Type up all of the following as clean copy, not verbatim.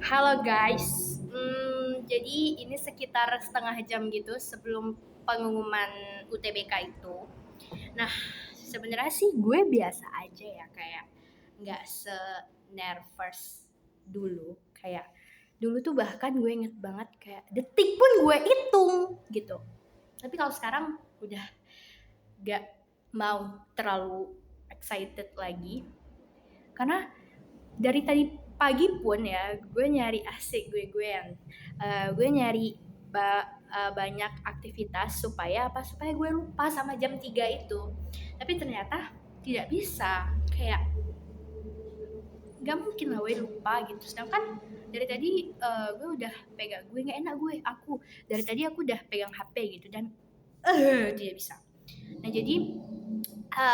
Halo guys, jadi ini sekitar setengah jam gitu sebelum pengumuman UTBK itu. Nah, sebenarnya sih gue biasa aja ya, kayak nggak se-nervous dulu. Kayak dulu tuh bahkan gue inget banget kayak detik pun gue hitung gitu. Tapi kalau sekarang udah nggak mau terlalu excited lagi, karena dari tadi pagi pun ya gue nyari asik gue-guean. Gue nyari banyak aktivitas supaya gue lupa sama jam 3 itu, tapi ternyata tidak bisa. Kayak gak mungkin lah gue lupa gitu, sedangkan dari tadi gue udah pegang, gue nggak enak, aku dari tadi aku udah pegang HP gitu dan tidak bisa. Nah jadi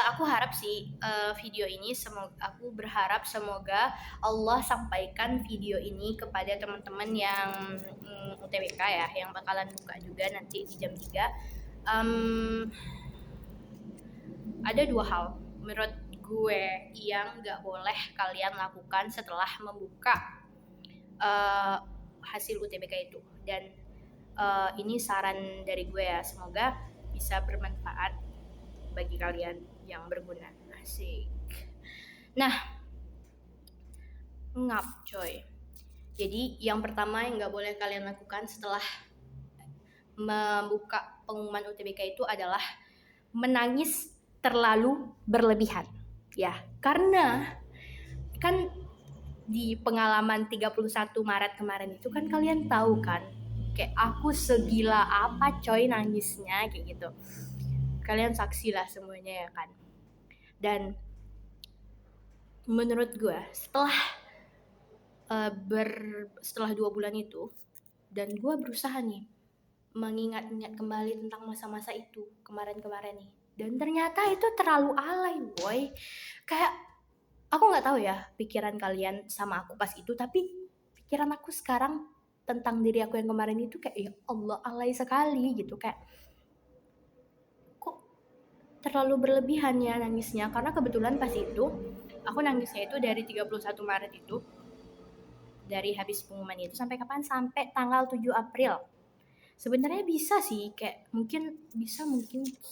aku harap sih video ini, aku berharap semoga Allah sampaikan video ini kepada teman-teman yang UTBK ya, yang bakalan buka juga nanti di jam 3. Ada dua hal menurut gue yang gak boleh kalian lakukan setelah membuka hasil UTBK itu. Dan ini saran dari gue ya, semoga bisa bermanfaat bagi kalian yang berguna. Asik. Nah, ngap coy. Jadi yang pertama yang gak boleh kalian lakukan setelah membuka pengumuman UTBK itu adalah menangis terlalu berlebihan. Ya, karena kan di pengalaman 31 Maret kemarin itu kan kalian tahu kan, kayak aku segila apa coy nangisnya kayak gitu. Kalian saksi lah semuanya ya kan. Dan menurut gue setelah 2 bulan itu, dan gue berusaha nih mengingat-ingat kembali tentang masa-masa itu kemarin-kemarin nih, dan ternyata itu terlalu alay boy. Kayak aku nggak tahu ya pikiran kalian sama aku pas itu, tapi pikiran aku sekarang tentang diri aku yang kemarin itu kayak ya Allah alay sekali gitu. Kayak kok terlalu berlebihan ya nangisnya, karena kebetulan pas itu aku nangisnya itu dari 31 Maret itu, dari habis pengumuman itu sampai kapan? Sampai tanggal 7 April. Sebenarnya bisa sih, kayak mungkin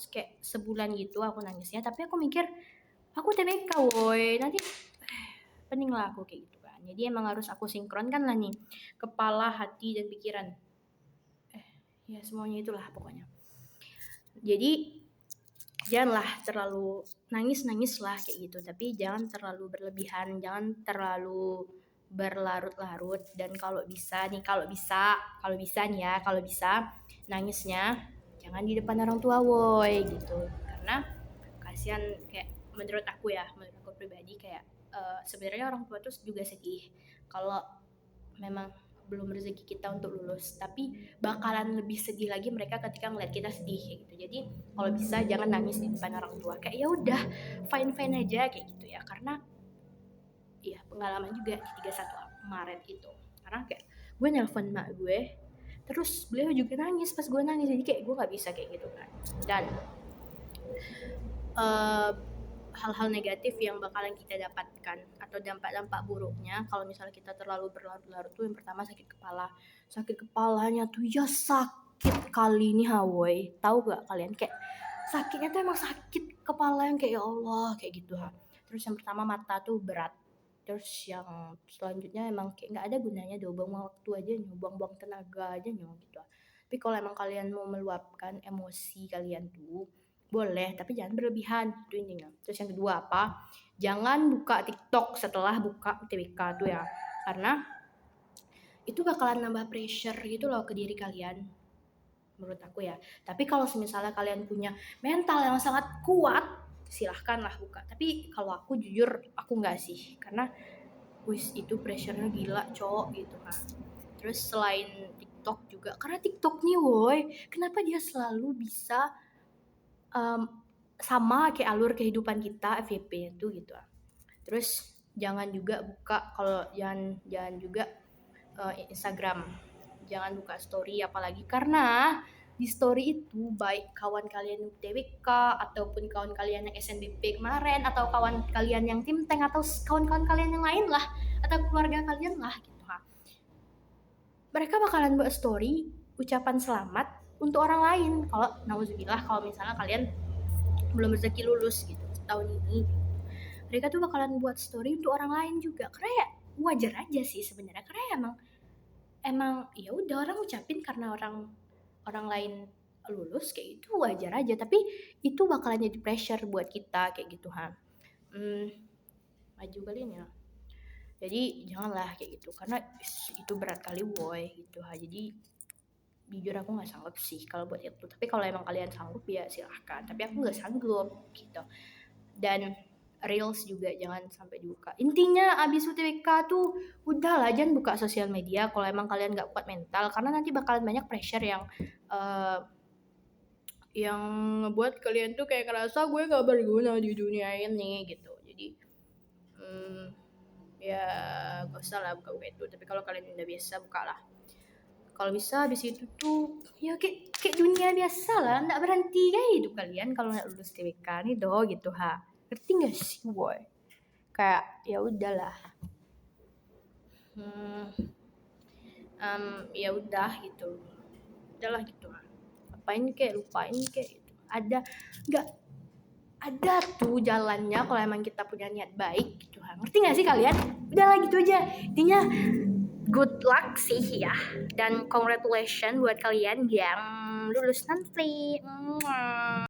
kayak sebulan gitu aku nangisnya, tapi aku mikir aku TBK woi, nanti pening lah aku kayak gitu kan. Jadi emang harus aku sinkronkan lah nih kepala, hati, dan pikiran. Ya semuanya itulah pokoknya. Jadi janganlah terlalu nangis lah kayak gitu, tapi jangan terlalu berlebihan, jangan terlalu berlarut-larut. Dan kalau bisa nih nangisnya jangan di depan orang tua woi gitu, karena kasihan. Kayak menurut aku pribadi, kayak sebenarnya orang tua tuh juga sedih kalau memang belum rezeki kita untuk lulus, tapi bakalan lebih sedih lagi mereka ketika ngeliat kita sedih gitu. Jadi kalau bisa jangan nangis di depan orang tua, kayak ya udah fine aja kayak gitu ya. Karena ya pengalaman juga di 31 Maret itu, karena kayak gue nelpon mak gue, terus beliau juga nangis pas gue nangis, jadi kayak gue nggak bisa kayak gitu kan. Dan hal-hal negatif yang bakalan kita dapatkan atau dampak-dampak buruknya kalau misalnya kita terlalu berlarut-larut tuh, yang pertama sakit kepalanya tuh ya sakit kali ini Hawoy. Tahu gak kalian, kayak sakitnya tuh emang sakit kepala yang kayak ya Allah kayak gitu ha. Terus yang pertama mata tuh berat. Terus yang selanjutnya emang kayak nggak ada gunanya, buang waktu aja, buang tenaga aja gitu. Tapi kalau emang kalian mau meluapkan emosi kalian tuh boleh, tapi jangan berlebihan, itu intinya. Terus yang kedua apa? Jangan buka TikTok setelah buka UTBK tuh ya, karena itu bakalan nambah pressure gitu loh ke diri kalian, menurut aku ya. Tapi kalau misalnya kalian punya mental yang sangat kuat, silahkanlah buka. Tapi kalau aku jujur aku nggak sih, karena itu pressure-nya gila cowok gitu kan. Terus selain TikTok juga, karena TikTok nih woi, kenapa dia selalu bisa sama kayak alur kehidupan kita FYP itu gitu. Terus jangan juga buka, kalau jangan juga Instagram, jangan buka story apalagi, karena di story itu baik kawan kalian yang TWK ataupun kawan kalian yang SNBP kemarin, atau kawan kalian yang tim tank, atau kawan-kawan kalian yang lain lah, atau keluarga kalian lah gitu ha. mereka bakalan buat story ucapan selamat untuk orang lain. Kalau nauzubillah, kalau misalnya kalian belum rezeki lulus gitu tahun ini, mereka tuh bakalan buat story untuk orang lain juga. Karena ya wajar aja sih sebenarnya, karena emang ya udah orang ucapin karena orang lain lulus kayak itu wajar aja, tapi itu bakalan jadi pressure buat kita kayak gitu maju kali ini ya. Jadi janganlah kayak gitu, karena itu berat kali boy gitu jadi jujur aku nggak sanggup sih kalau buat itu. Tapi kalau emang kalian sanggup ya silahkan, tapi aku nggak sanggup gitu. Dan reels juga jangan sampai dibuka. Intinya abis UTBK tuh udahlah, jangan buka sosial media kalau emang kalian nggak kuat mental, karena nanti bakalan banyak pressure yang ngebuat kalian tuh kayak ngerasa gue nggak berguna di dunia ini gitu. Jadi ya gak usah lah buka itu. Tapi kalau kalian udah biasa, bukalah. Kalau bisa habis itu tuh ya kayak dunia biasa lah, nggak berhenti kayak hidup kalian kalau nggak lulus TBK nih doh gitu ngerti nggak sih boy? Kayak ya udahlah, ya udah gitu, udahlah gitu apain kayak lupain kayak gitu. Nggak ada tuh jalannya kalau emang kita punya niat baik gitu ngerti nggak sih kalian? Udahlah gitu aja intinya. Good luck sih ya, dan congratulations buat kalian yang lulus nanti.